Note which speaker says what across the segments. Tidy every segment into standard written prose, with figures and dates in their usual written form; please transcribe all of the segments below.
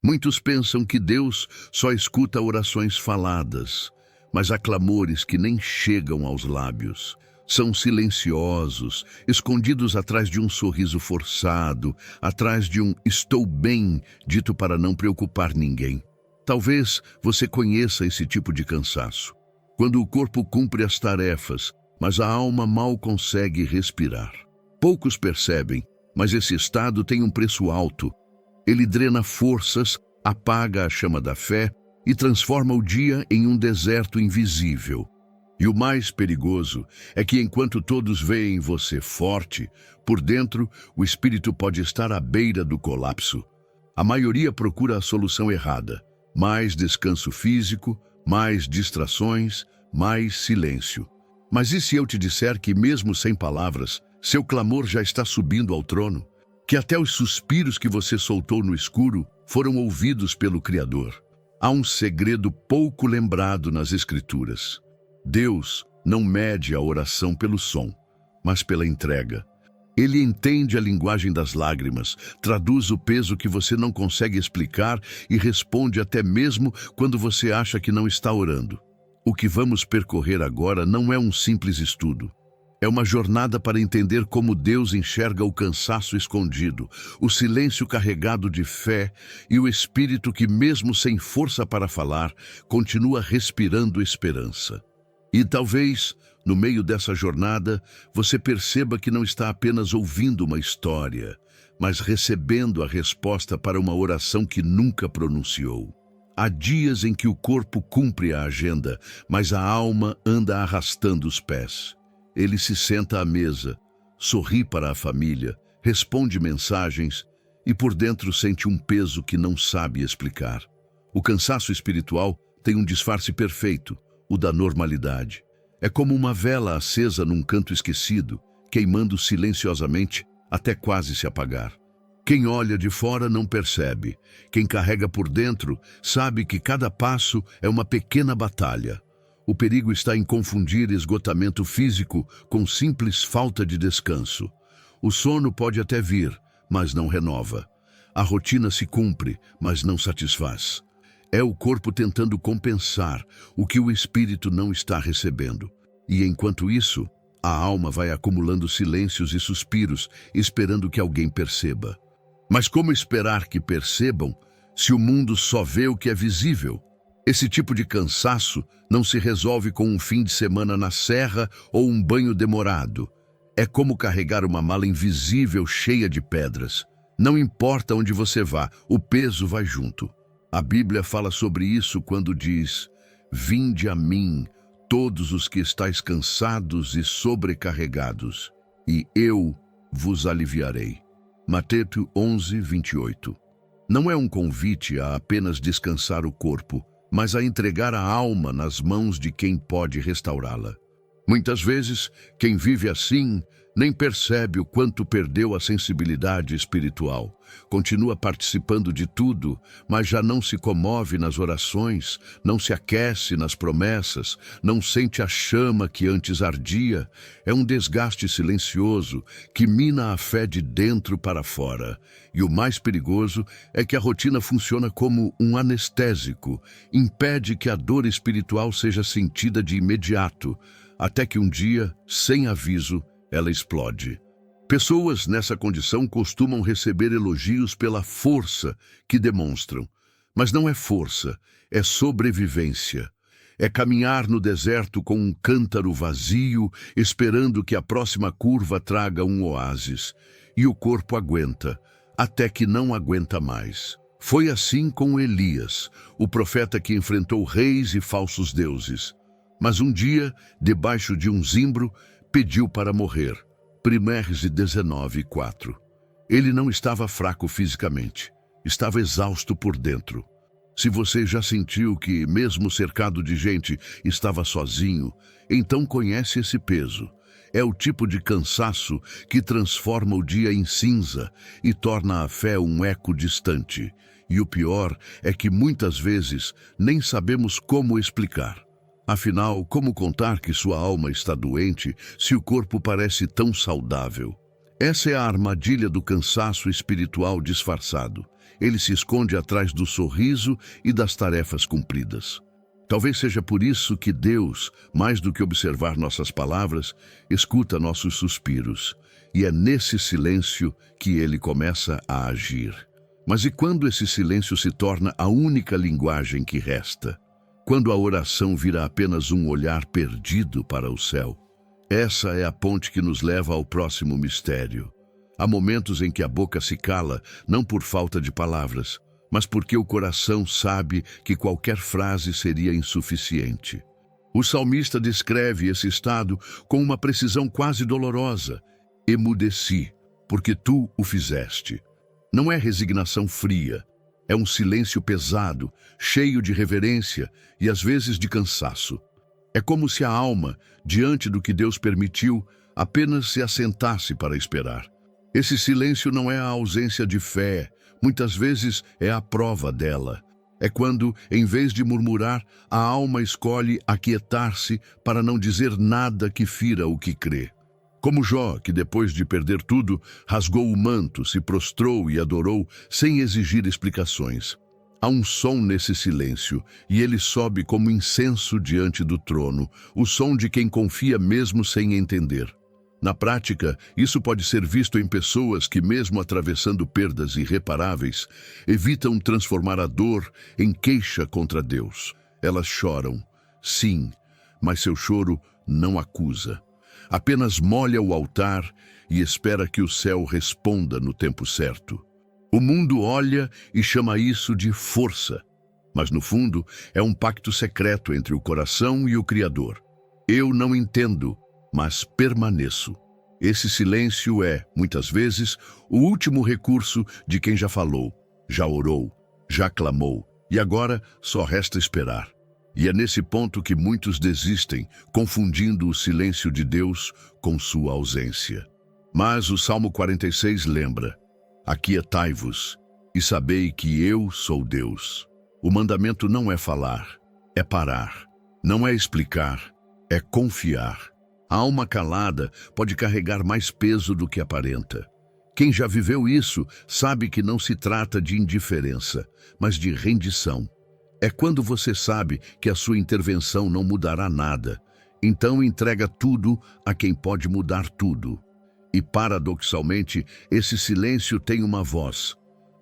Speaker 1: Muitos pensam que Deus só escuta orações faladas, mas há clamores que nem chegam aos lábios. São silenciosos, escondidos atrás de um sorriso forçado, atrás de um "estou bem" dito para não preocupar ninguém. Talvez você conheça esse tipo de cansaço, quando o corpo cumpre as tarefas, mas a alma mal consegue respirar. Poucos percebem, mas esse estado tem um preço alto. Ele drena forças, apaga a chama da fé e transforma o dia em um deserto invisível. E o mais perigoso é que enquanto todos veem você forte, por dentro o espírito pode estar à beira do colapso. A maioria procura a solução errada. Mais descanso físico, mais distrações, mais silêncio. Mas e se eu te disser que mesmo sem palavras, seu clamor já está subindo ao trono? Que até os suspiros que você soltou no escuro foram ouvidos pelo Criador? Há um segredo pouco lembrado nas Escrituras. Deus não mede a oração pelo som, mas pela entrega. Ele entende a linguagem das lágrimas, traduz o peso que você não consegue explicar e responde até mesmo quando você acha que não está orando. O que vamos percorrer agora não é um simples estudo. É uma jornada para entender como Deus enxerga o cansaço escondido, o silêncio carregado de fé e o espírito que, mesmo sem força para falar, continua respirando esperança. E talvez, no meio dessa jornada, você perceba que não está apenas ouvindo uma história, mas recebendo a resposta para uma oração que nunca pronunciou. Há dias em que o corpo cumpre a agenda, mas a alma anda arrastando os pés. Ele se senta à mesa, sorri para a família, responde mensagens e por dentro sente um peso que não sabe explicar. O cansaço espiritual tem um disfarce perfeito, o da normalidade. É como uma vela acesa num canto esquecido, queimando silenciosamente até quase se apagar. Quem olha de fora não percebe. Quem carrega por dentro sabe que cada passo é uma pequena batalha. O perigo está em confundir esgotamento físico com simples falta de descanso. O sono pode até vir, mas não renova. A rotina se cumpre, mas não satisfaz. É o corpo tentando compensar o que o espírito não está recebendo. E enquanto isso, a alma vai acumulando silêncios e suspiros, esperando que alguém perceba. Mas como esperar que percebam se o mundo só vê o que é visível? Esse tipo de cansaço não se resolve com um fim de semana na serra ou um banho demorado. É como carregar uma mala invisível cheia de pedras. Não importa onde você vá, o peso vai junto. A Bíblia fala sobre isso quando diz: "Vinde a mim, todos os que estáis cansados e sobrecarregados, e eu vos aliviarei." Mateus 11, 28. Não é um convite a apenas descansar o corpo, mas a entregar a alma nas mãos de quem pode restaurá-la. Muitas vezes, quem vive assim nem percebe o quanto perdeu a sensibilidade espiritual. Continua participando de tudo, mas já não se comove nas orações, não se aquece nas promessas, não sente a chama que antes ardia. É um desgaste silencioso que mina a fé de dentro para fora. E o mais perigoso é que a rotina funciona como um anestésico, impede que a dor espiritual seja sentida de imediato, até que um dia, sem aviso, ela explode. Pessoas nessa condição costumam receber elogios pela força que demonstram. Mas não é força, é sobrevivência. É caminhar no deserto com um cântaro vazio, esperando que a próxima curva traga um oásis. E o corpo aguenta, até que não aguenta mais. Foi assim com Elias, o profeta que enfrentou reis e falsos deuses. Mas um dia, debaixo de um zimbro, pediu para morrer. 1 19, 4. Ele não estava fraco fisicamente, estava exausto por dentro. Se você já sentiu que, mesmo cercado de gente, estava sozinho, então conhece esse peso. É o tipo de cansaço que transforma o dia em cinza e torna a fé um eco distante. E o pior é que muitas vezes nem sabemos como explicar. Afinal, como contar que sua alma está doente se o corpo parece tão saudável? Essa é a armadilha do cansaço espiritual disfarçado. ele se esconde atrás do sorriso e das tarefas cumpridas. Talvez seja por isso que Deus, mais do que observar nossas palavras, escuta nossos suspiros, e é nesse silêncio que ele começa a agir. Mas e quando esse silêncio se torna a única linguagem que resta? Quando a oração vira apenas um olhar perdido para o céu? Essa é a ponte que nos leva ao próximo mistério. Há momentos em que a boca se cala, não por falta de palavras, mas porque o coração sabe que qualquer frase seria insuficiente. O salmista descreve esse estado com uma precisão quase dolorosa. Emudeci, porque tu o fizeste. Não é resignação fria, é um silêncio pesado, cheio de reverência e às vezes de cansaço. É como se a alma, diante do que Deus permitiu, apenas se assentasse para esperar. Esse silêncio não é a ausência de fé, muitas vezes é a prova dela. É quando, em vez de murmurar, a alma escolhe aquietar-se para não dizer nada que fira o que crê. Como Jó, que depois de perder tudo, rasgou o manto, se prostrou e adorou, sem exigir explicações. Há um som nesse silêncio, e ele sobe como incenso diante do trono, o som de quem confia mesmo sem entender. Na prática, isso pode ser visto em pessoas que, mesmo atravessando perdas irreparáveis, evitam transformar a dor em queixa contra Deus. Elas choram, sim, mas seu choro não acusa. Apenas molha o altar e espera que o céu responda no tempo certo. O mundo olha e chama isso de força, mas no fundo é um pacto secreto entre o coração e o Criador. Eu não entendo, mas permaneço. Esse silêncio é, muitas vezes, o último recurso de quem já falou, já orou, já clamou, e agora só resta esperar. E é nesse ponto que muitos desistem, confundindo o silêncio de Deus com sua ausência. Mas o Salmo 46 lembra: aquietai-vos e sabei que eu sou Deus. O mandamento não é falar, é parar. Não é explicar, é confiar. A alma calada pode carregar mais peso do que aparenta. Quem já viveu isso sabe que não se trata de indiferença, mas de rendição. É quando você sabe que a sua intervenção não mudará nada, então entrega tudo a quem pode mudar tudo. E paradoxalmente, esse silêncio tem uma voz.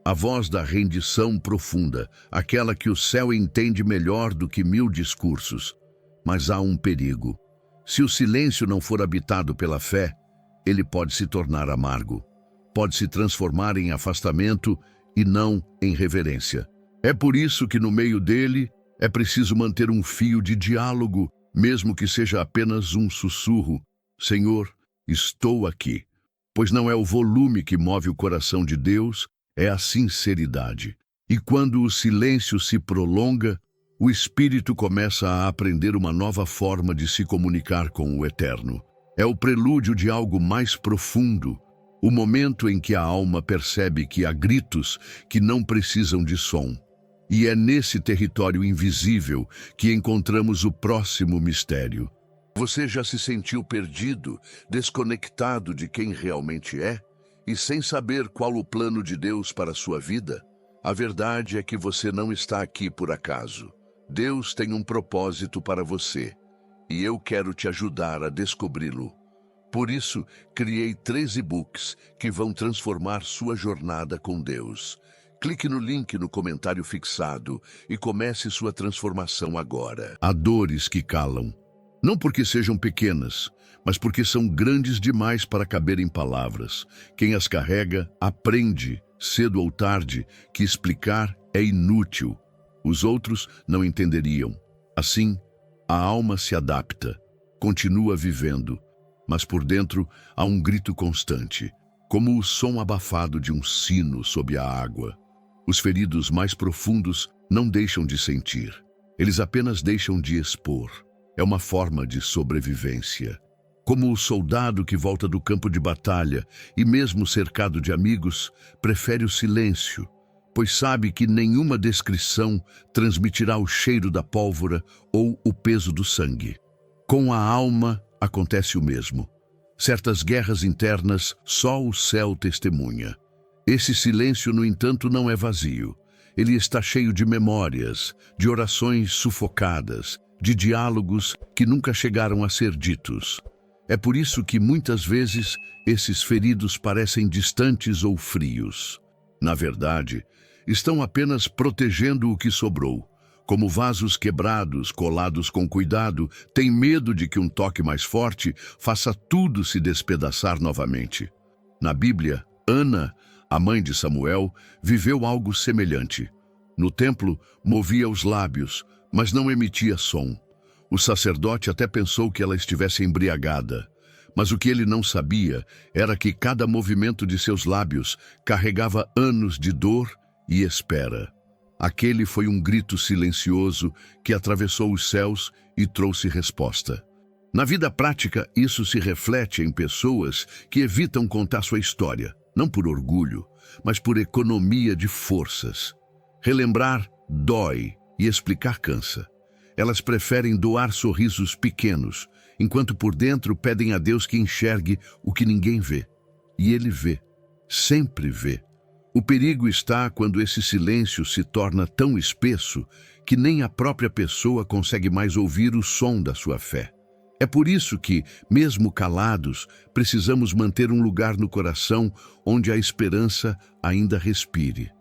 Speaker 1: A voz da rendição profunda, aquela que o céu entende melhor do que 1000 discursos. Mas há um perigo. Se o silêncio não for habitado pela fé, ele pode se tornar amargo. Pode se transformar em afastamento e não em reverência. É por isso que no meio dele é preciso manter um fio de diálogo, mesmo que seja apenas um sussurro. Senhor, estou aqui. Pois não é o volume que move o coração de Deus, é a sinceridade. E quando o silêncio se prolonga, o espírito começa a aprender uma nova forma de se comunicar com o Eterno. É o prelúdio de algo mais profundo, o momento em que a alma percebe que há gritos que não precisam de som. E é nesse território invisível que encontramos o próximo mistério. Você já se sentiu perdido, desconectado de quem realmente é, e sem saber qual o plano de Deus para a sua vida? A verdade é que você não está aqui por acaso. Deus tem um propósito para você, e eu quero te ajudar a descobri-lo. Por isso, criei 3 e-books que vão transformar sua jornada com Deus. Clique no link no comentário fixado e comece sua transformação agora. Há dores que calam, não porque sejam pequenas, mas porque são grandes demais para caber em palavras. Quem as carrega aprende, cedo ou tarde, que explicar é inútil. Os outros não entenderiam. Assim, a alma se adapta, continua vivendo, mas por dentro há um grito constante, como o som abafado de um sino sob a água. Os feridos mais profundos não deixam de sentir, eles apenas deixam de expor. É uma forma de sobrevivência. Como o soldado que volta do campo de batalha e, mesmo cercado de amigos, prefere o silêncio, pois sabe que nenhuma descrição transmitirá o cheiro da pólvora ou o peso do sangue. Com a alma acontece o mesmo. Certas guerras internas só o céu testemunha. Esse silêncio, no entanto, não é vazio. Ele está cheio de memórias, de orações sufocadas, de diálogos que nunca chegaram a ser ditos. É por isso que, muitas vezes, esses feridos parecem distantes ou frios. Na verdade, estão apenas protegendo o que sobrou. Como vasos quebrados, colados com cuidado, têm medo de que um toque mais forte faça tudo se despedaçar novamente. Na Bíblia, Ana, a mãe de Samuel, viveu algo semelhante. No templo, movia os lábios, mas não emitia som. O sacerdote até pensou que ela estivesse embriagada. Mas o que ele não sabia era que cada movimento de seus lábios carregava anos de dor e espera. Aquele foi um grito silencioso que atravessou os céus e trouxe resposta. Na vida prática, isso se reflete em pessoas que evitam contar sua história, não por orgulho, mas por economia de forças. Relembrar dói e explicar cansa. Elas preferem doar sorrisos pequenos, enquanto por dentro pedem a Deus que enxergue o que ninguém vê. E Ele vê, sempre vê. O perigo está quando esse silêncio se torna tão espesso que nem a própria pessoa consegue mais ouvir o som da sua fé. É por isso que, mesmo calados, precisamos manter um lugar no coração onde a esperança ainda respire.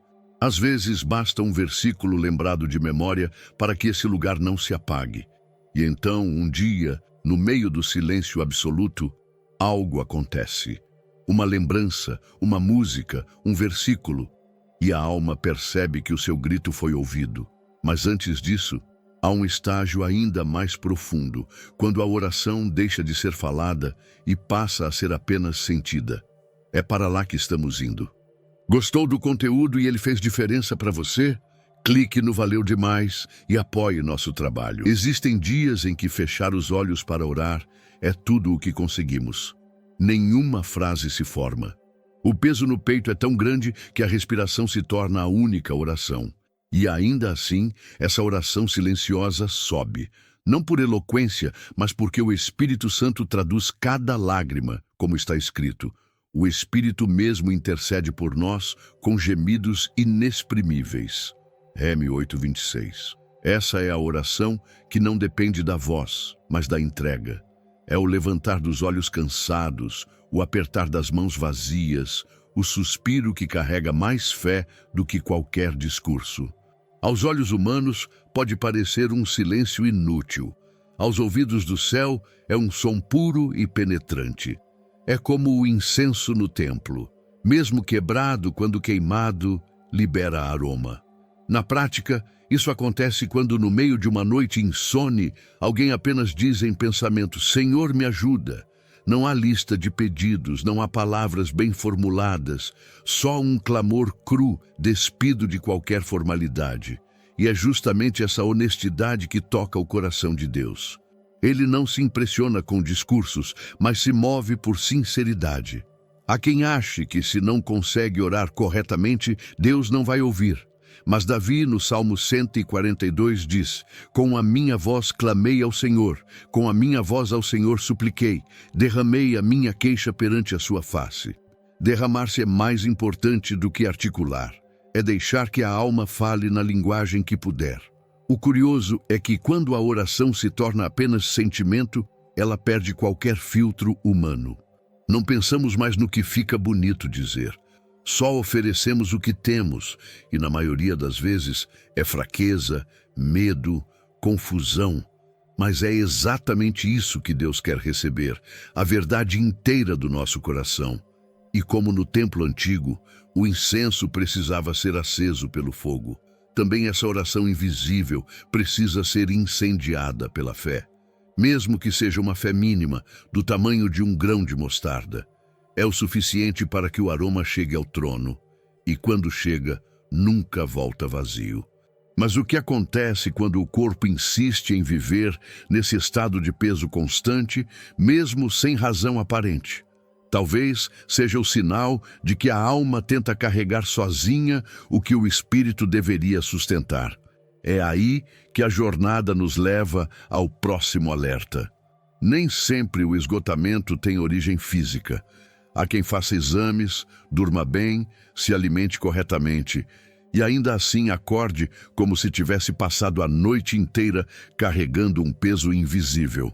Speaker 1: Às vezes basta um versículo lembrado de memória para que esse lugar não se apague. E então, um dia, no meio do silêncio absoluto, algo acontece. Uma lembrança, uma música, um versículo, e a alma percebe que o seu grito foi ouvido. Mas antes disso, há um estágio ainda mais profundo, quando a oração deixa de ser falada e passa a ser apenas sentida. É para lá que estamos indo. Gostou do conteúdo e ele fez diferença para você? Clique no Valeu Demais e apoie nosso trabalho. Existem dias em que fechar os olhos para orar é tudo o que conseguimos. Nenhuma frase se forma. O peso no peito é tão grande que a respiração se torna a única oração. E ainda assim, essa oração silenciosa sobe. Não por eloquência, mas porque o Espírito Santo traduz cada lágrima, como está escrito. O Espírito mesmo intercede por nós com gemidos inexprimíveis. Remi 8:26. Essa é a oração que não depende da voz, mas da entrega. É o levantar dos olhos cansados, o apertar das mãos vazias, o suspiro que carrega mais fé do que qualquer discurso. Aos olhos humanos, pode parecer um silêncio inútil. Aos ouvidos do céu, é um som puro e penetrante. É como o incenso no templo. Mesmo quebrado, quando queimado, libera aroma. Na prática, isso acontece quando, no meio de uma noite insone, alguém apenas diz em pensamento: Senhor, me ajuda. Não há lista de pedidos, não há palavras bem formuladas, só um clamor cru, despido de qualquer formalidade. E é justamente essa honestidade que toca o coração de Deus. Ele não se impressiona com discursos, mas se move por sinceridade. Há quem ache que, se não consegue orar corretamente, Deus não vai ouvir. Mas Davi, no Salmo 142, diz: Com a minha voz clamei ao Senhor, com a minha voz ao Senhor supliquei, derramei a minha queixa perante a sua face. Derramar-se é mais importante do que articular. É deixar que a alma fale na linguagem que puder. O curioso é que, quando a oração se torna apenas sentimento, ela perde qualquer filtro humano. Não pensamos mais no que fica bonito dizer. Só oferecemos o que temos, e na maioria das vezes é fraqueza, medo, confusão. Mas é exatamente isso que Deus quer receber, a verdade inteira do nosso coração. E como no templo antigo, o incenso precisava ser aceso pelo fogo, também essa oração invisível precisa ser incendiada pela fé. Mesmo que seja uma fé mínima, do tamanho de um grão de mostarda. É o suficiente para que o aroma chegue ao trono, e quando chega, nunca volta vazio. Mas o que acontece quando o corpo insiste em viver nesse estado de peso constante, mesmo sem razão aparente? Talvez seja o sinal de que a alma tenta carregar sozinha o que o espírito deveria sustentar. É aí que a jornada nos leva ao próximo alerta. Nem sempre o esgotamento tem origem física. Há quem faça exames, durma bem, se alimente corretamente e ainda assim acorde como se tivesse passado a noite inteira carregando um peso invisível.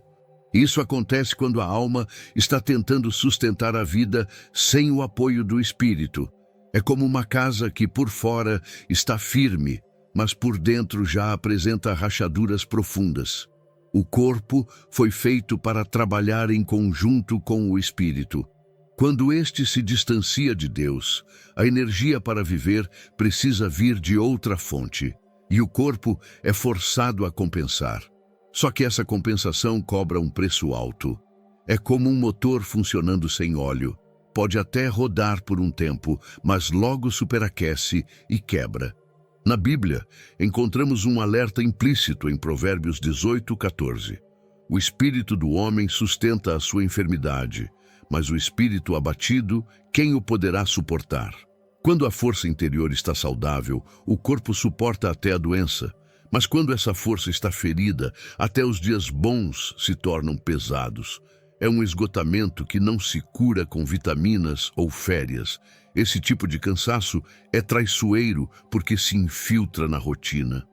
Speaker 1: Isso acontece quando a alma está tentando sustentar a vida sem o apoio do espírito. É como uma casa que por fora está firme, mas por dentro já apresenta rachaduras profundas. O corpo foi feito para trabalhar em conjunto com o espírito. Quando este se distancia de Deus, a energia para viver precisa vir de outra fonte, e o corpo é forçado a compensar. Só que essa compensação cobra um preço alto. É como um motor funcionando sem óleo. Pode até rodar por um tempo, mas logo superaquece e quebra. Na Bíblia, encontramos um alerta implícito em Provérbios 18:14. O espírito do homem sustenta a sua enfermidade, mas o espírito abatido, quem o poderá suportar? Quando a força interior está saudável, o corpo suporta até a doença. Mas quando essa força está ferida, até os dias bons se tornam pesados. É um esgotamento que não se cura com vitaminas ou férias. Esse tipo de cansaço é traiçoeiro porque se infiltra na rotina.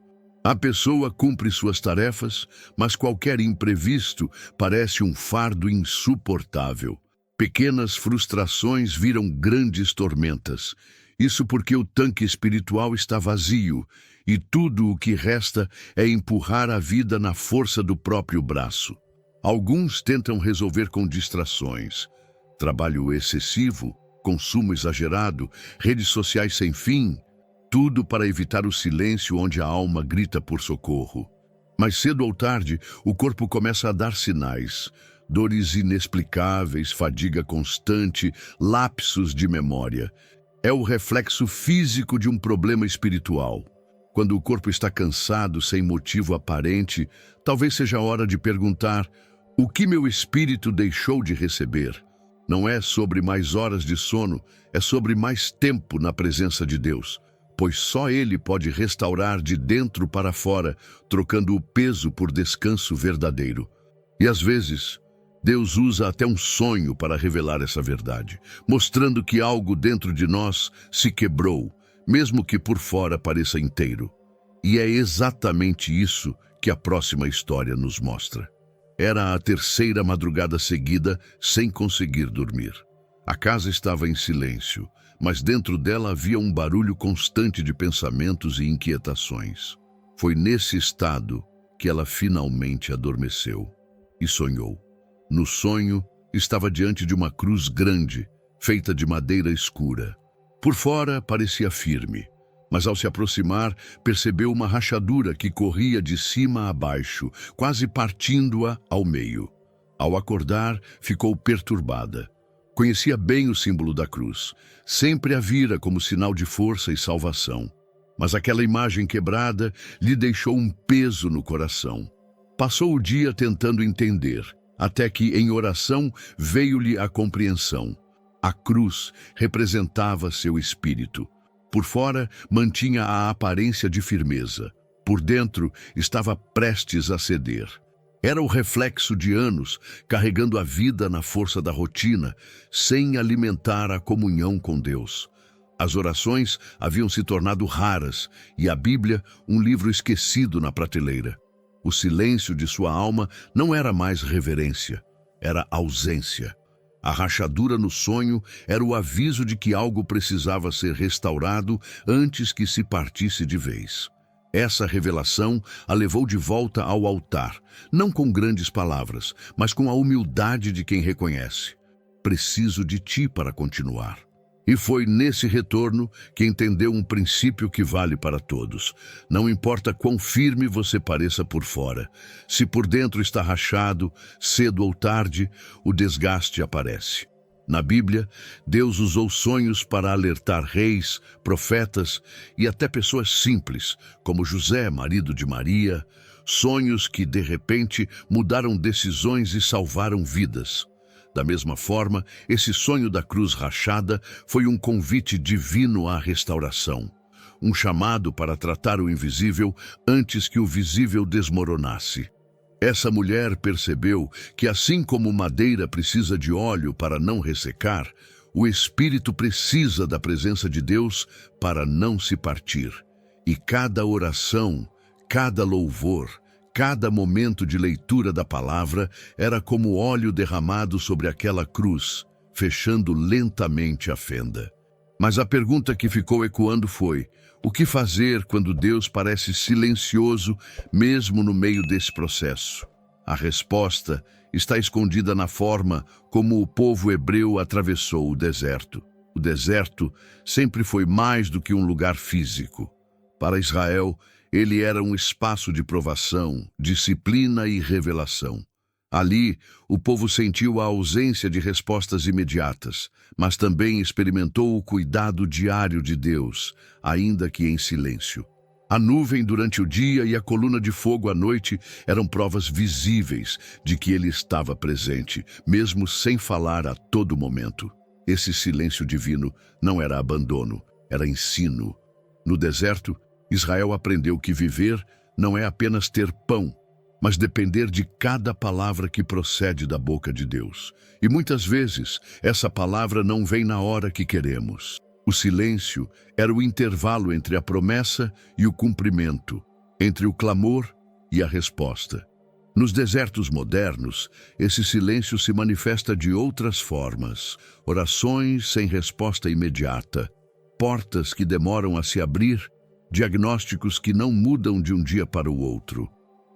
Speaker 1: A pessoa cumpre suas tarefas, mas qualquer imprevisto parece um fardo insuportável. Pequenas frustrações viram grandes tormentas. Isso porque o tanque espiritual está vazio e tudo o que resta é empurrar a vida na força do próprio braço. Alguns tentam resolver com distrações, trabalho excessivo, consumo exagerado, redes sociais sem fim, tudo para evitar o silêncio onde a alma grita por socorro. Mas cedo ou tarde, o corpo começa a dar sinais. Dores inexplicáveis, fadiga constante, lapsos de memória. É o reflexo físico de um problema espiritual. Quando o corpo está cansado, sem motivo aparente, talvez seja a hora de perguntar: o que meu espírito deixou de receber? Não é sobre mais horas de sono, é sobre mais tempo na presença de Deus, pois só Ele pode restaurar de dentro para fora, trocando o peso por descanso verdadeiro. E às vezes, Deus usa até um sonho para revelar essa verdade, mostrando que algo dentro de nós se quebrou, mesmo que por fora pareça inteiro. E é exatamente isso que a próxima história nos mostra. Era a terceira madrugada seguida sem conseguir dormir. A casa estava em silêncio, mas dentro dela havia um barulho constante de pensamentos e inquietações. Foi nesse estado que ela finalmente adormeceu e sonhou. No sonho, estava diante de uma cruz grande, feita de madeira escura. Por fora, parecia firme, mas ao se aproximar, percebeu uma rachadura que corria de cima a baixo, quase partindo-a ao meio. Ao acordar, ficou perturbada. Conhecia bem o símbolo da cruz. Sempre a vira como sinal de força e salvação. Mas aquela imagem quebrada lhe deixou um peso no coração. Passou o dia tentando entender, até que, em oração, veio-lhe a compreensão. A cruz representava seu espírito. Por fora, mantinha a aparência de firmeza. Por dentro, estava prestes a ceder. Era o reflexo de anos, carregando a vida na força da rotina, sem alimentar a comunhão com Deus. As orações haviam se tornado raras e a Bíblia, um livro esquecido na prateleira. O silêncio de sua alma não era mais reverência, era ausência. A rachadura no sonho era o aviso de que algo precisava ser restaurado antes que se partisse de vez. Essa revelação a levou de volta ao altar, não com grandes palavras, mas com a humildade de quem reconhece: preciso de ti para continuar. E foi nesse retorno que entendeu um princípio que vale para todos. Não importa quão firme você pareça por fora, se por dentro está rachado, cedo ou tarde, o desgaste aparece. Na Bíblia, Deus usou sonhos para alertar reis, profetas e até pessoas simples, como José, marido de Maria, sonhos que, de repente, mudaram decisões e salvaram vidas. Da mesma forma, esse sonho da cruz rachada foi um convite divino à restauração, um chamado para tratar o invisível antes que o visível desmoronasse. Essa mulher percebeu que, assim como madeira precisa de óleo para não ressecar, O espírito precisa da presença de Deus para não se partir. E cada oração, cada louvor, cada momento de leitura da palavra era como óleo derramado sobre aquela cruz, fechando lentamente a fenda. Mas a pergunta que ficou ecoando foi: o que fazer quando Deus parece silencioso, mesmo no meio desse processo? A resposta está escondida na forma como o povo hebreu atravessou o deserto. O deserto sempre foi mais do que um lugar físico. Para Israel, ele era um espaço de provação, disciplina e revelação. Ali, o povo sentiu a ausência de respostas imediatas, mas também experimentou o cuidado diário de Deus, ainda que em silêncio. A nuvem durante o dia e a coluna de fogo à noite eram provas visíveis de que ele estava presente, mesmo sem falar a todo momento. Esse silêncio divino não era abandono, era ensino. No deserto, Israel aprendeu que viver não é apenas ter pão, mas depender de cada palavra que procede da boca de Deus. E muitas vezes, essa palavra não vem na hora que queremos. O silêncio era o intervalo entre a promessa e o cumprimento, entre o clamor e a resposta. Nos desertos modernos, esse silêncio se manifesta de outras formas: orações sem resposta imediata, portas que demoram a se abrir, diagnósticos que não mudam de um dia para o outro.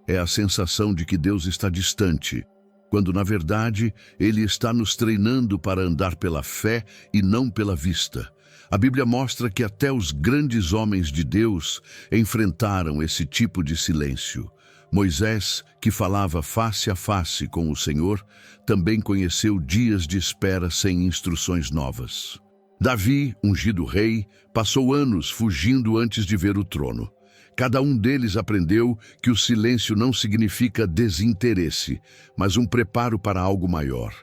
Speaker 1: É a sensação de que Deus está distante, quando na verdade Ele está nos treinando para andar pela fé e não pela vista. A Bíblia mostra que até os grandes homens de Deus enfrentaram esse tipo de silêncio. Moisés, que falava face a face com o Senhor, também conheceu dias de espera sem instruções novas. Davi, ungido rei, passou anos fugindo antes de ver o trono. Cada um deles aprendeu que o silêncio não significa desinteresse, mas um preparo para algo maior.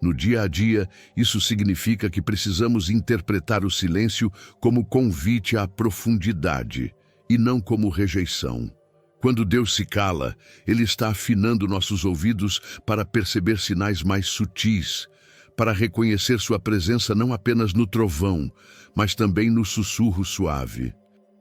Speaker 1: No dia a dia, isso significa que precisamos interpretar o silêncio como convite à profundidade e não como rejeição. Quando Deus se cala, Ele está afinando nossos ouvidos para perceber sinais mais sutis, para reconhecer sua presença não apenas no trovão, mas também no sussurro suave.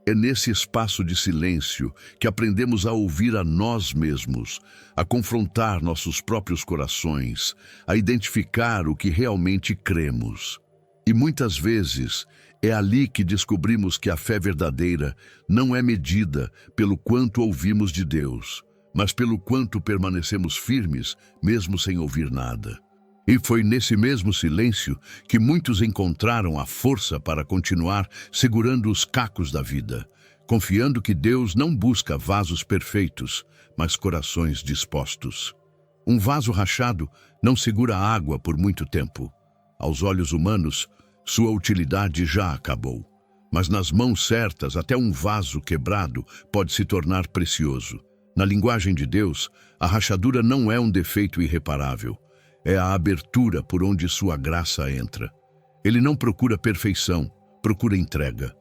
Speaker 1: É nesse espaço de silêncio que aprendemos a ouvir a nós mesmos, a confrontar nossos próprios corações, a identificar o que realmente cremos. E muitas vezes é ali que descobrimos que a fé verdadeira não é medida pelo quanto ouvimos de Deus, mas pelo quanto permanecemos firmes, mesmo sem ouvir nada. E foi nesse mesmo silêncio que muitos encontraram a força para continuar segurando os cacos da vida, confiando que Deus não busca vasos perfeitos, mas corações dispostos. Um vaso rachado não segura água por muito tempo. Aos olhos humanos, sua utilidade já acabou. Mas nas mãos certas, até um vaso quebrado pode se tornar precioso. Na linguagem de Deus, a rachadura não é um defeito irreparável. É a abertura por onde sua graça entra. Ele não procura perfeição, procura entrega.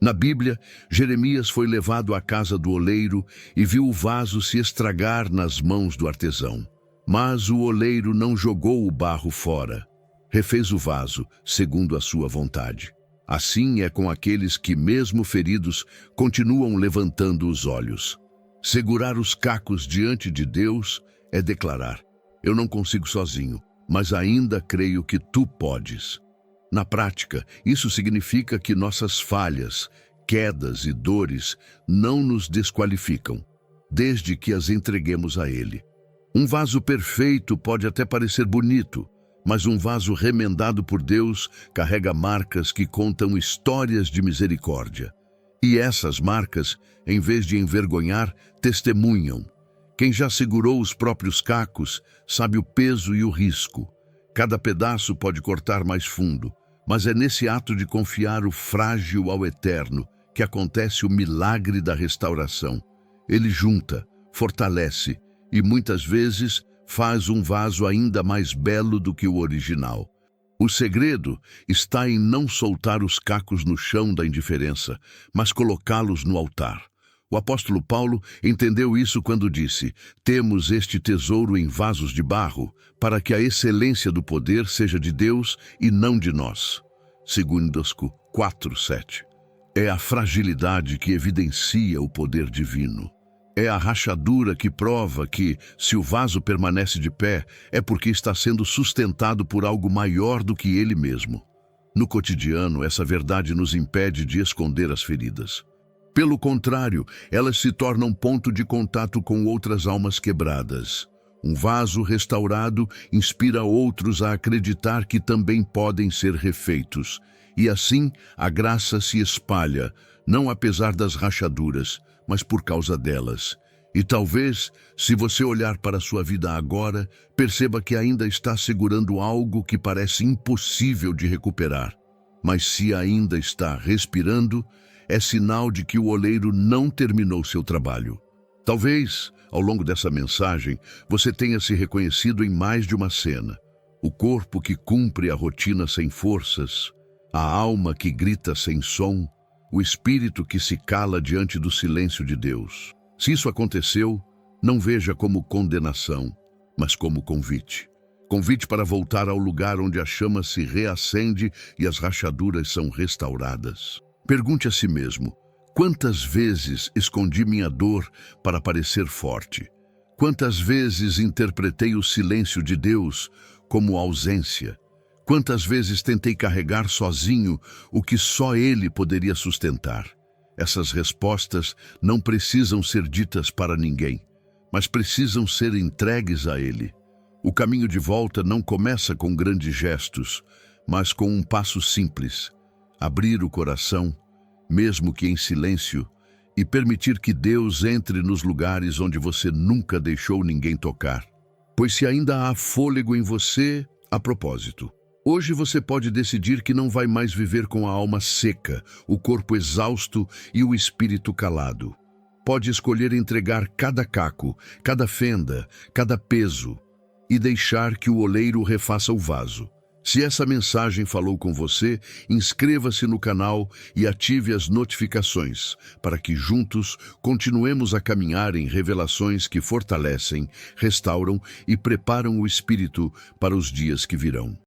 Speaker 1: Na Bíblia, Jeremias foi levado à casa do oleiro e viu o vaso se estragar nas mãos do artesão. Mas o oleiro não jogou o barro fora. Refez o vaso, segundo a sua vontade. Assim é com aqueles que, mesmo feridos, continuam levantando os olhos. Segurar os cacos diante de Deus é declarar: eu não consigo sozinho, mas ainda creio que tu podes. Na prática, isso significa que nossas falhas, quedas e dores não nos desqualificam, desde que as entreguemos a Ele. Um vaso perfeito pode até parecer bonito, mas um vaso remendado por Deus carrega marcas que contam histórias de misericórdia. E essas marcas, em vez de envergonhar, testemunham. Quem já segurou os próprios cacos sabe o peso e o risco. Cada pedaço pode cortar mais fundo, mas é nesse ato de confiar o frágil ao eterno que acontece o milagre da restauração. Ele junta, fortalece e muitas vezes faz um vaso ainda mais belo do que o original. O segredo está em não soltar os cacos no chão da indiferença, mas colocá-los no altar. O apóstolo Paulo entendeu isso quando disse: temos este tesouro em vasos de barro, para que a excelência do poder seja de Deus e não de nós. 2 4:7. É a fragilidade que evidencia o poder divino. É a rachadura que prova que, se o vaso permanece de pé, é porque está sendo sustentado por algo maior do que ele mesmo. No cotidiano, essa verdade nos impede de esconder as feridas. Pelo contrário, elas se tornam ponto de contato com outras almas quebradas. Um vaso restaurado inspira outros a acreditar que também podem ser refeitos. E assim, a graça se espalha, não apesar das rachaduras, mas por causa delas. E talvez, se você olhar para a sua vida agora, perceba que ainda está segurando algo que parece impossível de recuperar. Mas se ainda está respirando, é sinal de que o oleiro não terminou seu trabalho. Talvez, ao longo dessa mensagem, você tenha se reconhecido em mais de uma cena. O corpo que cumpre a rotina sem forças, a alma que grita sem som, o espírito que se cala diante do silêncio de Deus. Se isso aconteceu, não veja como condenação, mas como convite. Convite para voltar ao lugar onde a chama se reacende e as rachaduras são restauradas. Pergunte a si mesmo: quantas vezes escondi minha dor para parecer forte? Quantas vezes interpretei o silêncio de Deus como ausência? Quantas vezes tentei carregar sozinho o que só Ele poderia sustentar? Essas respostas não precisam ser ditas para ninguém, mas precisam ser entregues a Ele. O caminho de volta não começa com grandes gestos, mas com um passo simples: abrir o coração, mesmo que em silêncio, e permitir que Deus entre nos lugares onde você nunca deixou ninguém tocar. Pois se ainda há fôlego em você, a propósito, hoje você pode decidir que não vai mais viver com a alma seca, o corpo exausto e o espírito calado. Pode escolher entregar cada caco, cada fenda, cada peso e deixar que o oleiro refaça o vaso. Se essa mensagem falou com você, inscreva-se no canal e ative as notificações para que juntos continuemos a caminhar em revelações que fortalecem, restauram e preparam o espírito para os dias que virão.